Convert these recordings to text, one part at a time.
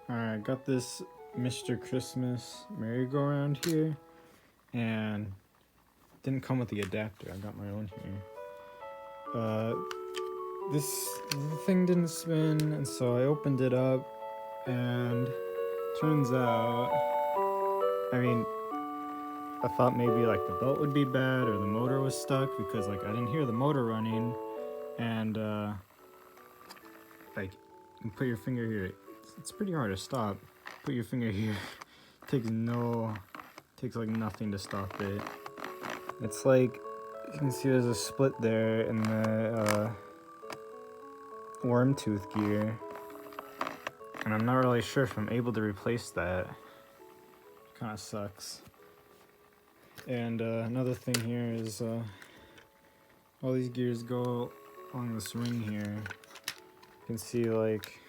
Alright, I got this Mr. Christmas merry-go-round here, and didn't come with the adapter. I got my own here. The thing didn't spin, and so I opened it up, and turns out, I mean, I thought maybe like the belt would be bad or the motor was stuck because like I didn't hear the motor running, and like you can put your finger here. It's pretty hard to stop. Put your finger here. Takes like nothing to stop it. It's like you can see there's a split there in the worm tooth gear, and I'm not really sure if I'm able to replace that. Kind of sucks. And another thing here is all these gears go along this ring here. You can see like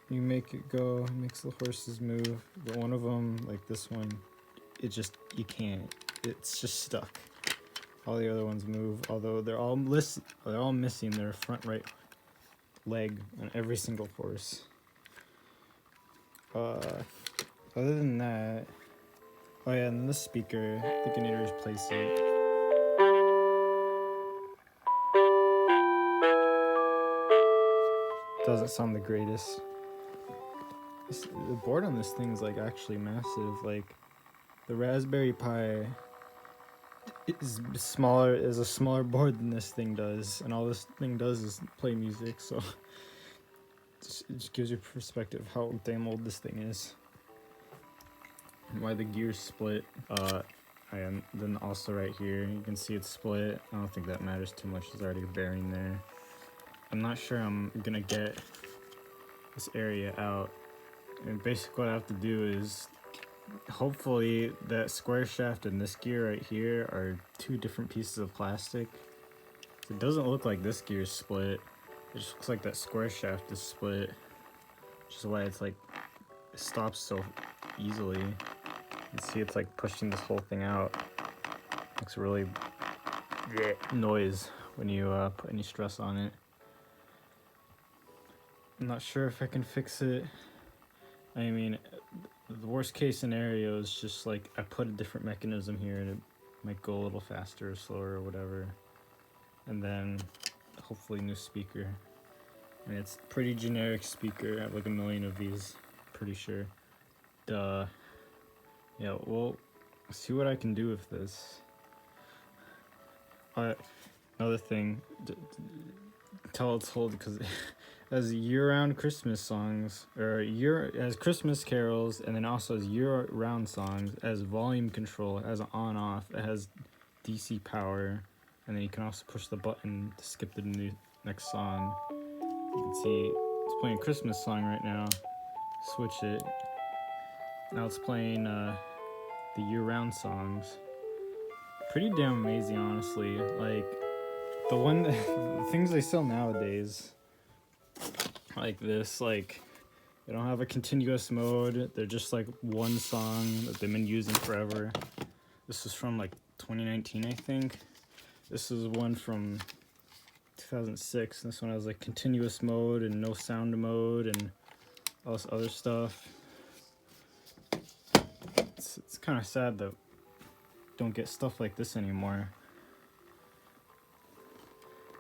you make it go, it makes the horses move, but one of them, like this one, you can't. It's just stuck. All the other ones move, although they're all missing their front right leg on every single horse. Other than that, oh yeah, and this speaker, I think I need to replace it. Doesn't sound the greatest. The board on this thing's like actually massive. Like the Raspberry Pi is a smaller board than this thing does, and all this thing does is play music. So it just gives you perspective how damn old this thing is, and why the gears split. And then also right here, you can see it's split. I don't think that matters too much. There's already a bearing there. I'm not sure I'm gonna get this area out. And basically what I have to do is, hopefully that square shaft and this gear right here are two different pieces of plastic. It doesn't look like this gear is split. It just looks like that square shaft is split, which is why it's like, it stops so easily. You see it's like pushing this whole thing out. Makes a really noise when you put any stress on it. I'm not sure if I can fix it. I mean, the worst case scenario is just like I put a different mechanism here and it might go a little faster or slower or whatever. And then hopefully new speaker. I mean, it's pretty generic speaker. I have like a million of these, pretty sure. Yeah, well, see what I can do with this. Another thing, tell it's hold because as year-round Christmas songs, or as Christmas carols, and then also as year-round songs, as volume control, as an on-off, it has DC power, and then you can also push the button to skip to the next song. You can see it's playing a Christmas song right now. Switch it. Now it's playing the year-round songs. Pretty damn amazing, honestly. Like the things they sell nowadays, like this, like they don't have a continuous mode. They're just like one song that they've been using forever. This is from like 2019, I think. This is one from 2006. This one has like continuous mode and no sound mode and all this other stuff. It's kind of sad that don't get stuff like this anymore.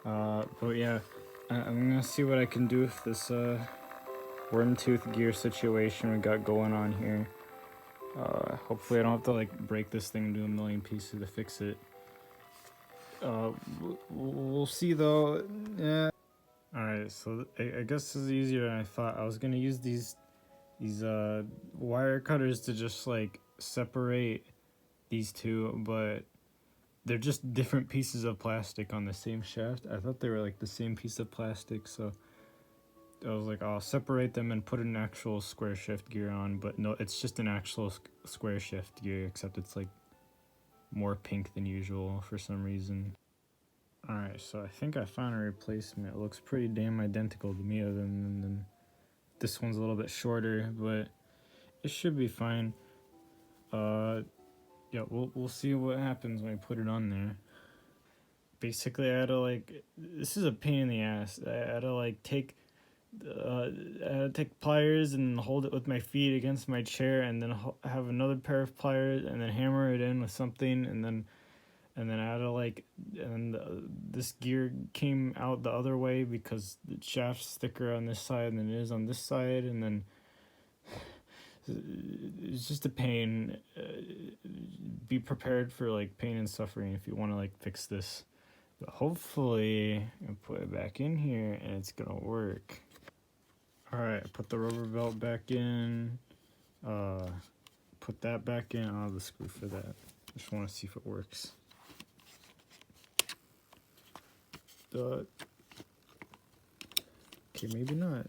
But yeah, I'm gonna see what I can do with this worm tooth gear situation we got going on here. Hopefully I don't have to like break this thing into a million pieces to fix it. We'll see though. Yeah. Alright, so I guess this is easier than I thought. I was gonna use these wire cutters to just like separate these two, but they're just different pieces of plastic on the same shaft. I thought they were like the same piece of plastic, so I was like, I'll separate them and put an actual square shift gear on, but no, it's just an actual square shift gear, except it's like more pink than usual for some reason. Alright, so I think I found a replacement. It looks pretty damn identical to me, other than this one's a little bit shorter, but it should be fine. Yeah, we'll see what happens when I put it on there. Basically, I had to like, this is a pain in the ass. I had to like take I had to take pliers and hold it with my feet against my chair, and then have another pair of pliers, and then hammer it in with something, and then I had to like, and this gear came out the other way because the shaft's thicker on this side than it is on this side, and then it's just a pain. Be prepared for like pain and suffering if you want to like fix this. But hopefully, I'll put it back in here and it's gonna work. Alright, put the rubber belt back in. Put that back in. I'll have the screw for that. Just want to see if it works. Okay, maybe not.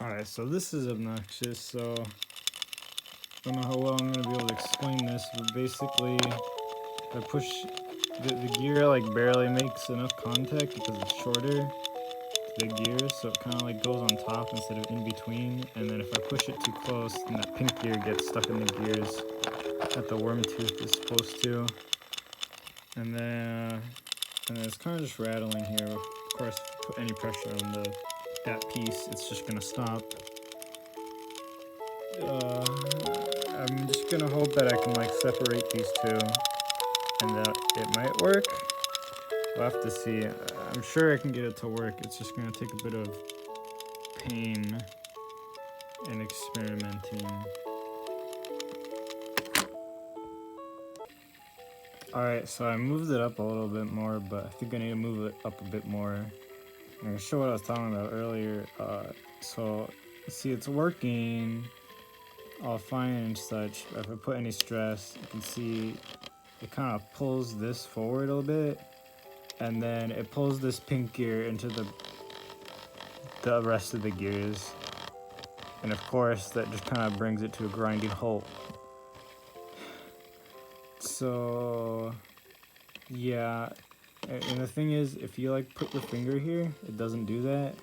Alright, so this is obnoxious, so I don't know how well I'm going to be able to explain this, but basically, if I push, the gear like barely makes enough contact because it's shorter to the gear, so it kind of like goes on top instead of in between, and then if I push it too close, then that pink gear gets stuck in the gears that the worm tooth is supposed to, and then it's kind of just rattling here. Of course, if you put any pressure on that piece, it's just going to stop. I'm just gonna hope that I can like separate these two and that it might work. We'll have to see. I'm sure I can get it to work. It's just gonna take a bit of pain and experimenting. Alright, so I moved it up a little bit more, but I think I need to move it up a bit more. I'm gonna show what I was talking about earlier. So see, it's working all fine and such. If I put any stress, you can see it kind of pulls this forward a little bit, and then it pulls this pink gear into the rest of the gears, and of course that just kind of brings it to a grinding halt. So yeah, and the thing is, if you like put your finger here, it doesn't do that,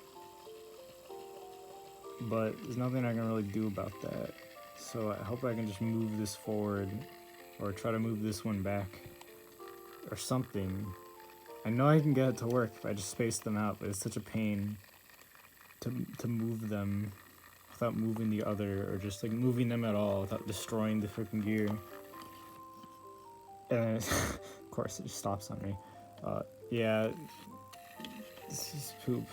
but there's nothing I can really do about that. So I hope I can just move this forward, or try to move this one back, or something. I know I can get it to work if I just space them out, but it's such a pain to move them without moving the other, or just like moving them at all without destroying the freaking gear. And of course it just stops on me. Yeah, this is poop.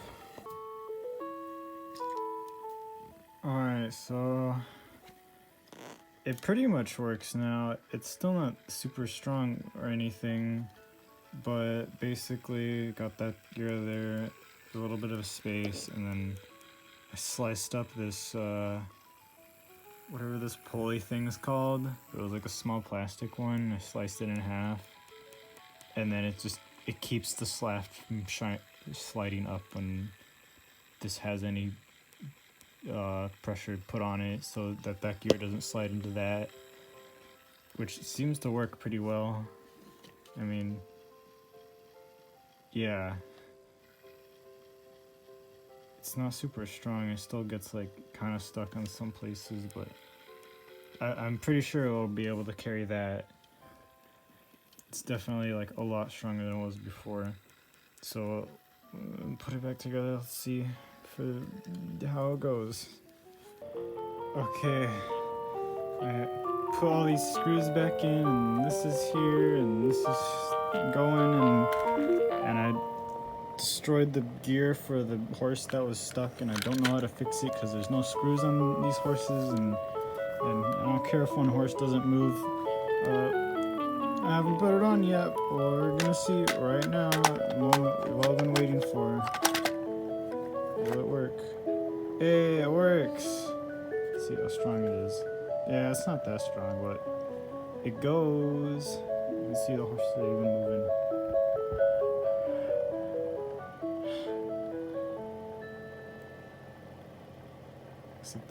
Alright, so it pretty much works now. It's still not super strong or anything, but basically got that gear there, a little bit of a space, and then I sliced up this, whatever this pulley thing is called. It was like a small plastic one. I sliced it in half, and then it keeps the shaft from sliding up when this has any pressure put on it, so that gear doesn't slide into that, which seems to work pretty well. I mean, yeah, it's not super strong. It still gets like kind of stuck on some places, but I'm pretty sure it'll be able to carry that. It's definitely like a lot stronger than it was before. So put it back together. Let's see how it goes. Okay, I put all these screws back in, and this is here, and this is going, and I destroyed the gear for the horse that was stuck, and I don't know how to fix it because there's no screws on these horses, and I don't care if one horse doesn't move. I haven't put it on yet, but we're gonna see right now. The moment we've all been waiting for. Will it work? Hey, it works! Let's see how strong it is. Yeah, it's not that strong, but it goes. You can see the horses are even moving. Except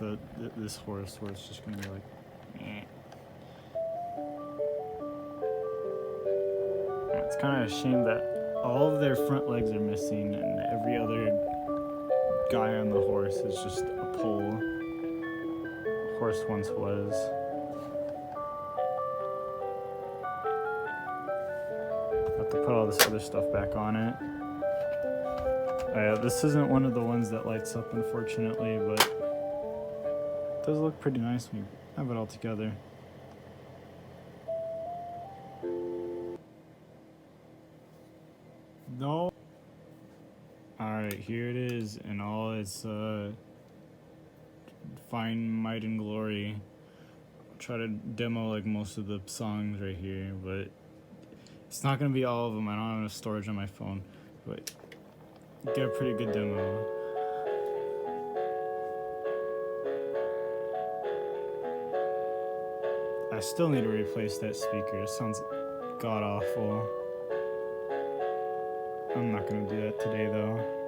this horse where it's just gonna be like, meh. It's kind of a shame that all of their front legs are missing and every other guy on the horse is just a pole. Horse once was. Have to put all this other stuff back on it. This isn't one of the ones that lights up, unfortunately, but it does look pretty nice when you have it all together. No. Alright, here it is in all its fine might and glory. I'll try to demo like most of the songs right here, but it's not gonna be all of them. I don't have enough storage on my phone, but get a pretty good demo. I still need to replace that speaker. It sounds god awful. I'm not gonna do that today though.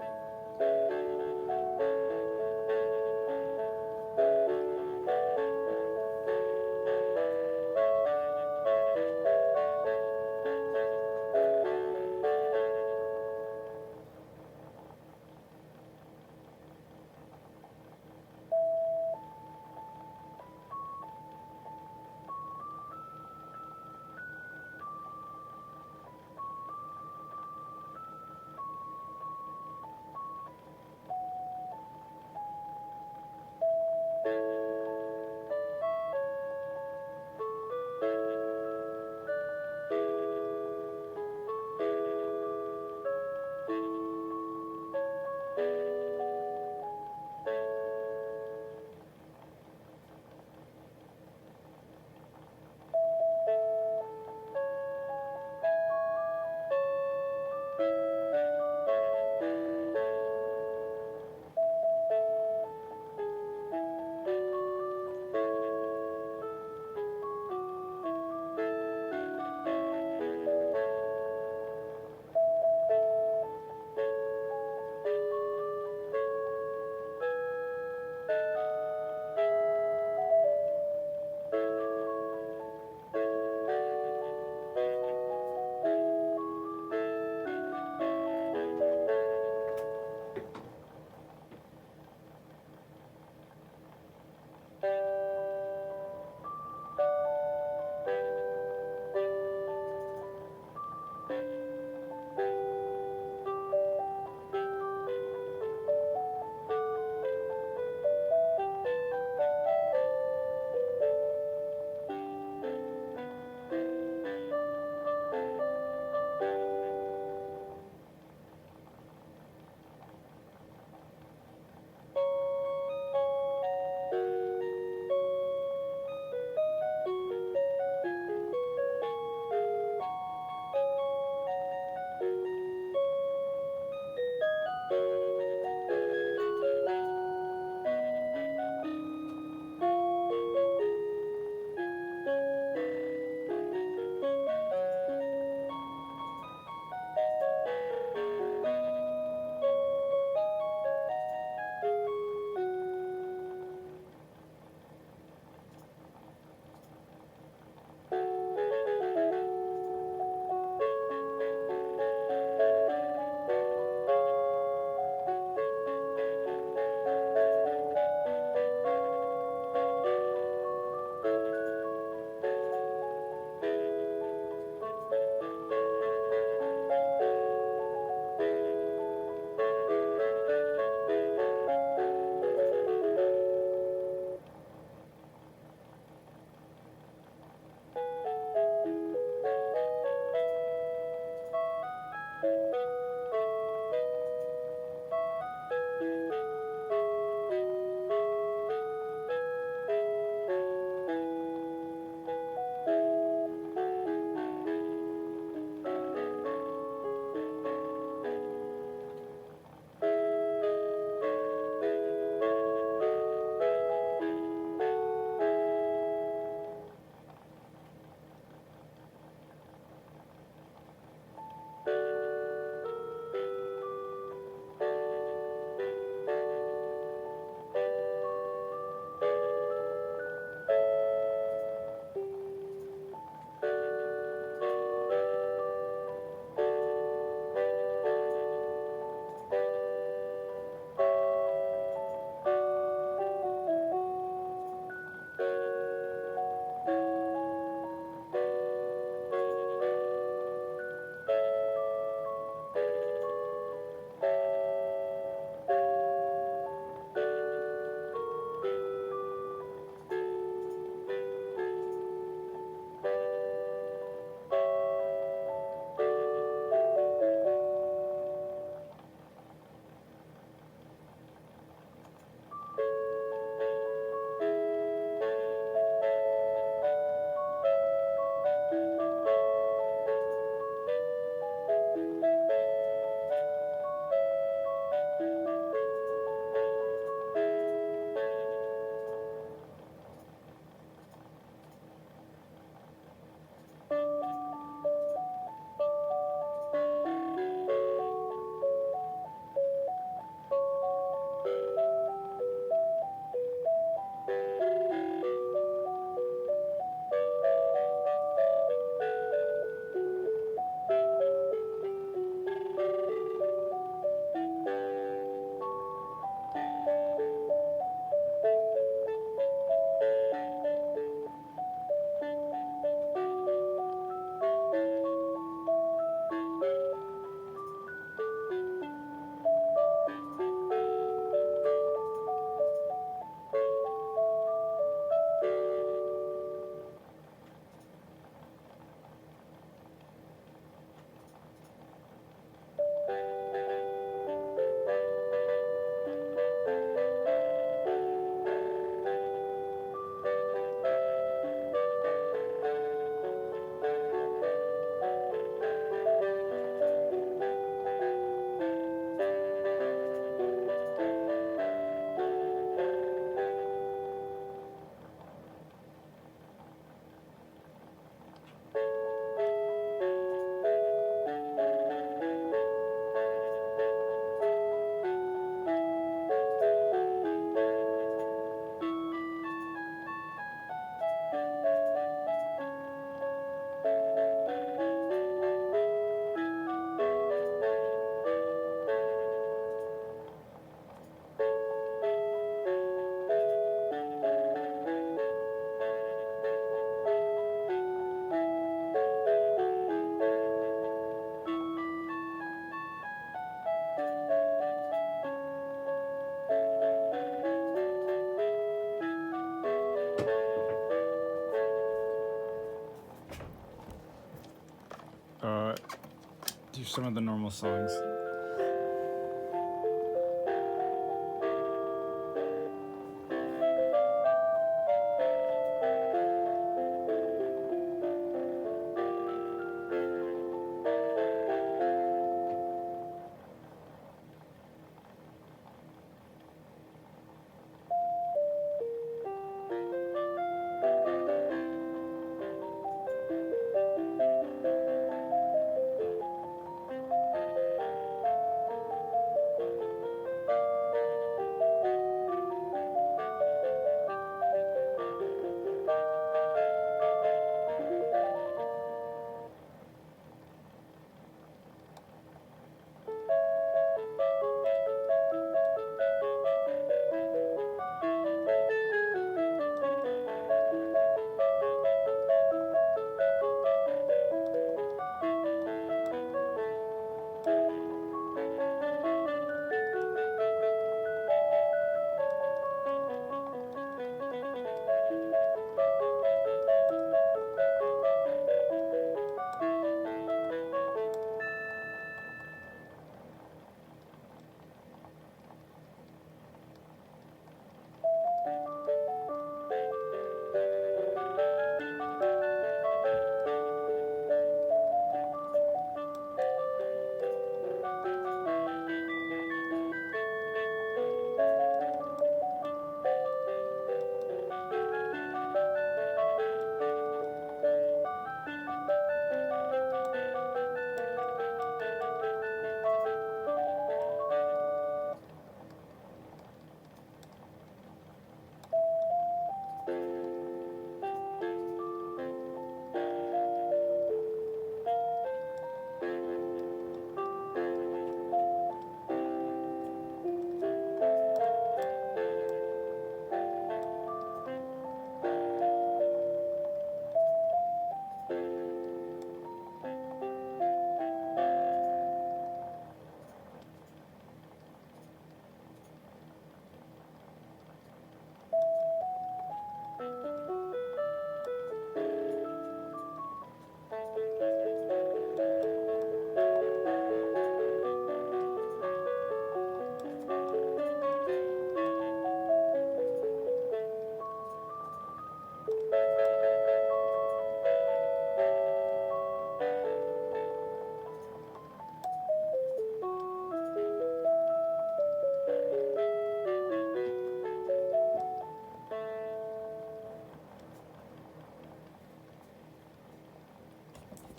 do some of the normal songs.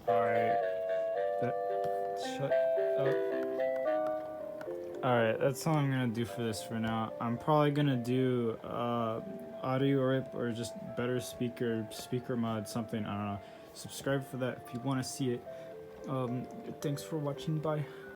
Alright. Shut up. Alright, that's all I'm gonna do for this for now. I'm probably gonna do audio rip or just better speaker mod, something, I don't know. Subscribe for that if you wanna see it. Thanks for watching, bye.